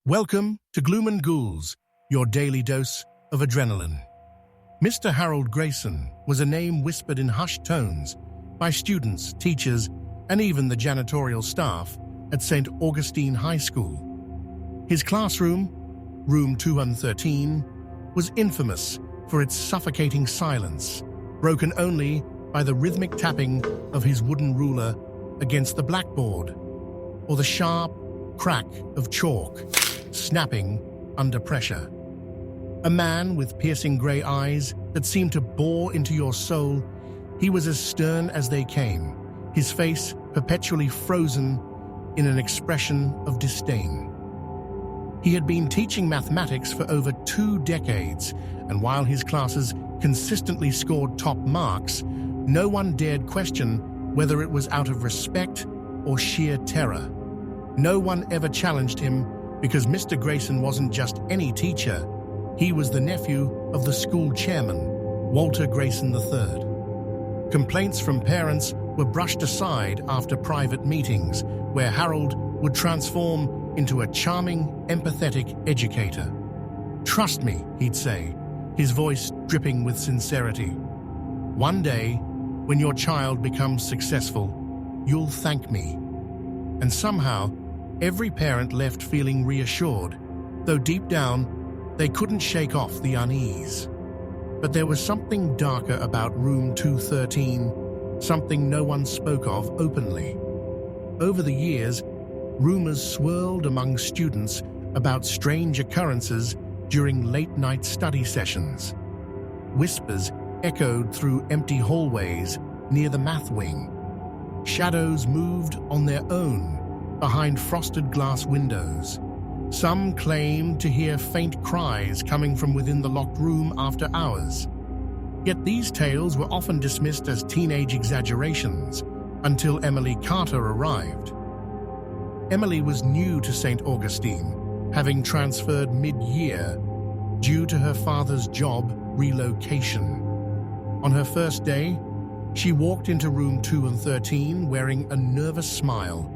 Welcome to Gloom Ghouls, your daily dose of adrenaline. Mr. Harold Grayson was a name whispered in hushed tones by students, teachers, and even the janitorial staff at St. Augustine High School. His classroom, room 213, was infamous for its suffocating silence, broken only by the rhythmic tapping of his wooden ruler against the blackboard, or the sharp crack of chalk snapping under pressure. A man with piercing grey eyes that seemed to bore into your soul, he was as stern as they came, his face perpetually frozen in an expression of disdain. He had been teaching mathematics for over 2 decades, and while his classes consistently scored top marks, no one dared question whether it was out of respect or sheer terror. No one ever challenged him because Mr. Grayson wasn't just any teacher. He was the nephew of the school chairman, Walter Grayson III. Complaints from parents were brushed aside after private meetings, where Harold would transform into a charming, empathetic educator. "Trust me," he'd say, his voice dripping with sincerity. "One day, when your child becomes successful, you'll thank me." And somehow, every parent left feeling reassured, though deep down, they couldn't shake off the unease. But there was something darker about room 213, something no one spoke of openly. Over the years, rumors swirled among students about strange occurrences during late-night study sessions. Whispers echoed through empty hallways near the math wing. Shadows moved on their own behind frosted glass windows. Some claimed to hear faint cries coming from within the locked room after hours. Yet these tales were often dismissed as teenage exaggerations until Emily Carter arrived. Emily was new to St. Augustine, having transferred mid-year due to her father's job relocation. On her first day, she walked into room 213 wearing a nervous smile,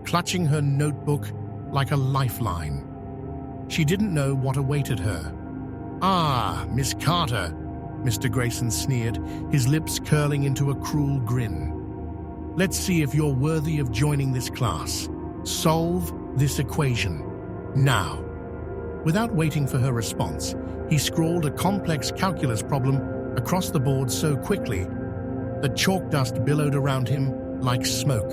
clutching her notebook like a lifeline. She didn't know what awaited her. "Ah, Miss Carter," Mr. Grayson sneered, his lips curling into a cruel grin. "Let's see if you're worthy of joining this class. Solve this equation, now." Without waiting for her response, he scrawled a complex calculus problem across the board so quickly that chalk dust billowed around him like smoke.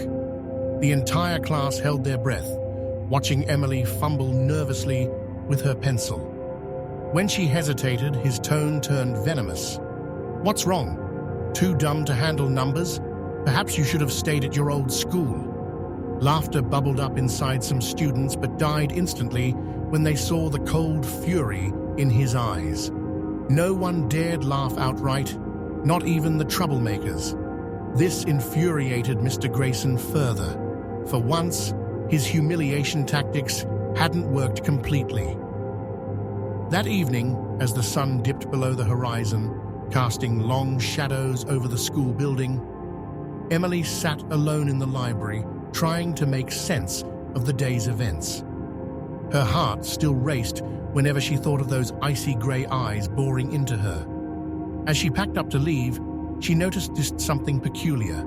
The entire class held their breath, watching Emily fumble nervously with her pencil. When she hesitated, his tone turned venomous. "What's wrong? Too dumb to handle numbers? Perhaps you should have stayed at your old school." Laughter bubbled up inside some students but died instantly when they saw the cold fury in his eyes. No one dared laugh outright, not even the troublemakers. This infuriated Mr. Grayson further. For once, his humiliation tactics hadn't worked completely. That evening, as the sun dipped below the horizon, casting long shadows over the school building, Emily sat alone in the library, trying to make sense of the day's events. Her heart still raced whenever she thought of those icy grey eyes boring into her. As she packed up to leave, she noticed something peculiar.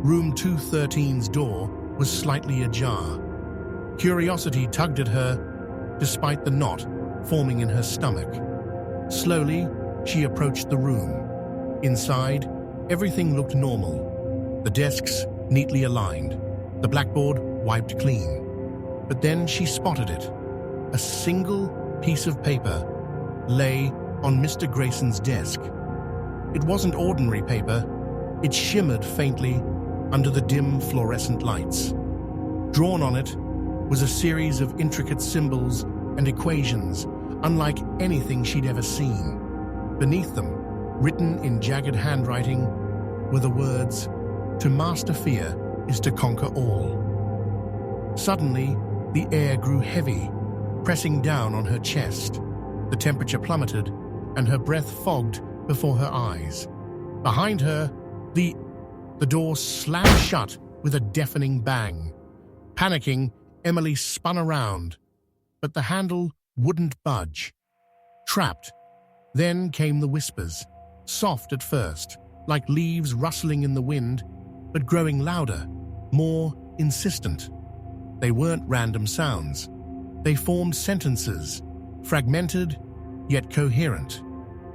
Room 213's door was slightly ajar. Curiosity tugged at her, despite the knot forming in her stomach. Slowly, she approached the room. Inside, everything looked normal. The desks neatly aligned, the blackboard wiped clean. But then she spotted it. A single piece of paper lay on Mr. Grayson's desk. It wasn't ordinary paper. It shimmered faintly under the dim fluorescent lights. Drawn on it was a series of intricate symbols and equations, unlike anything she'd ever seen. Beneath them, written in jagged handwriting, were the words, "To master fear is to conquer all." Suddenly, the air grew heavy, pressing down on her chest. The temperature plummeted, and her breath fogged before her eyes. Behind her, the door slammed shut with a deafening bang. Panicking, Emily spun around, but the handle wouldn't budge. Trapped. Then came the whispers, soft at first, like leaves rustling in the wind, but growing louder, more insistent. They weren't random sounds. They formed sentences, fragmented yet coherent.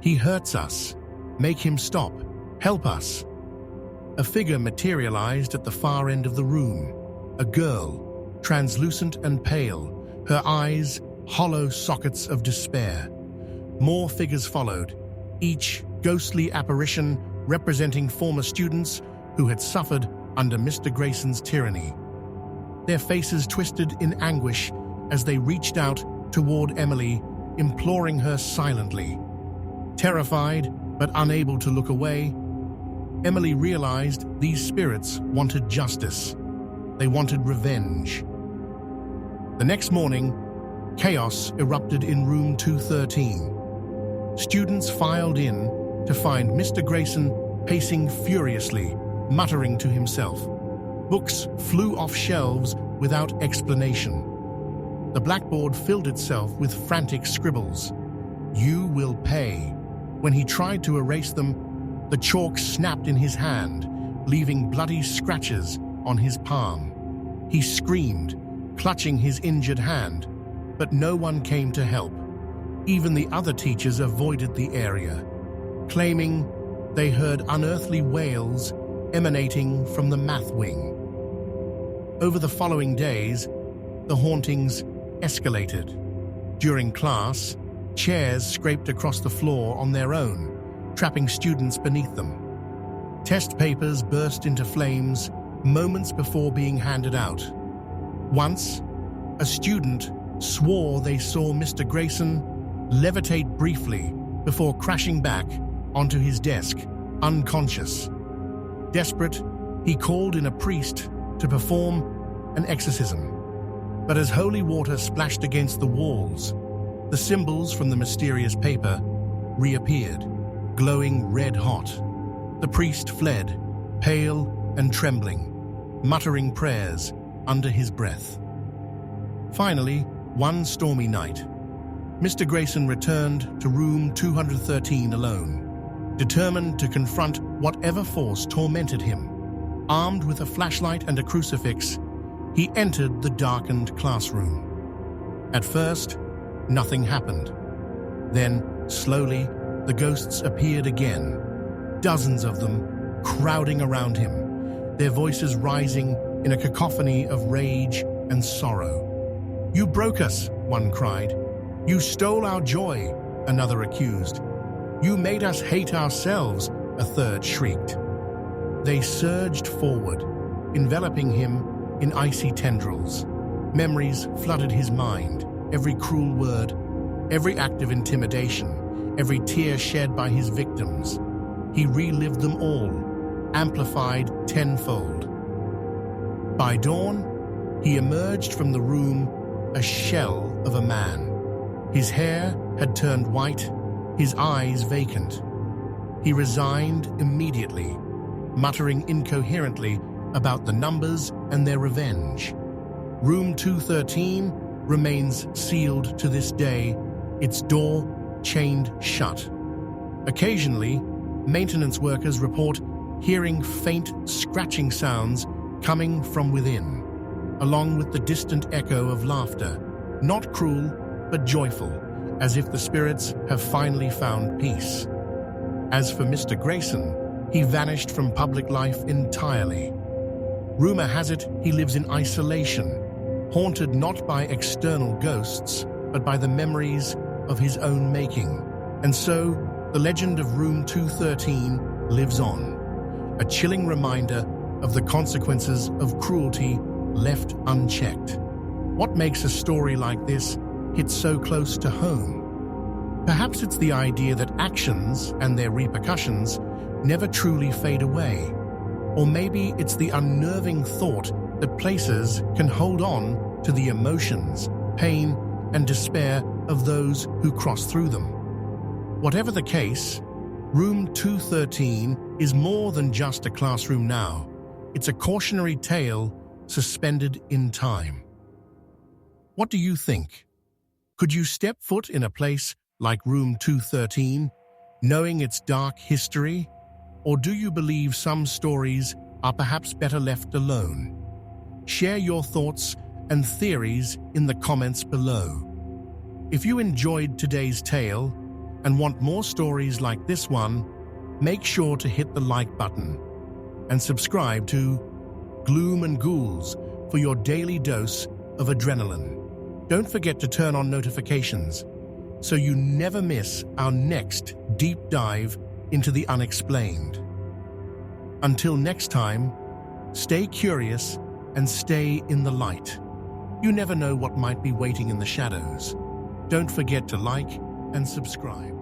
He hurts us. Make him stop. Help us. A figure materialized at the far end of the room. A girl, translucent and pale, her eyes hollow sockets of despair. More figures followed, each ghostly apparition representing former students who had suffered under Mr. Grayson's tyranny. Their faces twisted in anguish as they reached out toward Emily, imploring her silently. Terrified but unable to look away, Emily realized these spirits wanted justice. They wanted revenge. The next morning, chaos erupted in room 213. Students filed in to find Mr. Grayson pacing furiously, muttering to himself. Books flew off shelves without explanation. The blackboard filled itself with frantic scribbles. "You will pay." When he tried to erase them, the chalk snapped in his hand, leaving bloody scratches on his palm. He screamed, clutching his injured hand, but no one came to help. Even the other teachers avoided the area, claiming they heard unearthly wails emanating from the math wing. Over the following days, the hauntings escalated. During class, chairs scraped across the floor on their own, trapping students beneath them. Test papers burst into flames moments before being handed out. Once, a student swore they saw Mr. Grayson levitate briefly before crashing back onto his desk, unconscious. Desperate, he called in a priest to perform an exorcism. But as holy water splashed against the walls, the symbols from the mysterious paper reappeared, glowing red-hot. The priest fled, pale and trembling, muttering prayers under his breath. Finally, one stormy night, Mr. Grayson returned to room 213 alone, determined to confront whatever force tormented him. Armed with a flashlight and a crucifix, he entered the darkened classroom. At first, nothing happened. Then, slowly, the ghosts appeared again, dozens of them crowding around him, their voices rising in a cacophony of rage and sorrow. "You broke us," one cried. "You stole our joy," another accused. "You made us hate ourselves," a third shrieked. They surged forward, enveloping him in icy tendrils. Memories flooded his mind, every cruel word, every act of intimidation, every tear shed by his victims. He relived them all, amplified tenfold. By dawn, he emerged from the room a shell of a man. His hair had turned white, his eyes vacant. He resigned immediately, muttering incoherently about the numbers and their revenge. Room 213 remains sealed to this day, its door chained shut. Occasionally, maintenance workers report hearing faint scratching sounds coming from within, along with the distant echo of laughter, not cruel but joyful, as if the spirits have finally found peace. As for Mr. Grayson, he vanished from public life entirely. Rumor has it he lives in isolation, haunted not by external ghosts, but by the memories of his own making. And so, the legend of Room 213 lives on, a chilling reminder of the consequences of cruelty left unchecked. What makes a story like this hit so close to home? Perhaps it's the idea that actions and their repercussions never truly fade away. Or maybe it's the unnerving thought that places can hold on to the emotions, pain, and despair of those who cross through them. Whatever the case, Room 213 is more than just a classroom now. It's a cautionary tale suspended in time. What do you think? Could you step foot in a place like Room 213, knowing its dark history? Or do you believe some stories are perhaps better left alone? Share your thoughts and theories in the comments below. If you enjoyed today's tale and want more stories like this one, make sure to hit the like button and subscribe to Gloom Ghouls for your daily dose of adrenaline. Don't forget to turn on notifications so you never miss our next deep dive into the unexplained. Until next time, stay curious and stay in the light. You never know what might be waiting in the shadows. Don't forget to like and subscribe.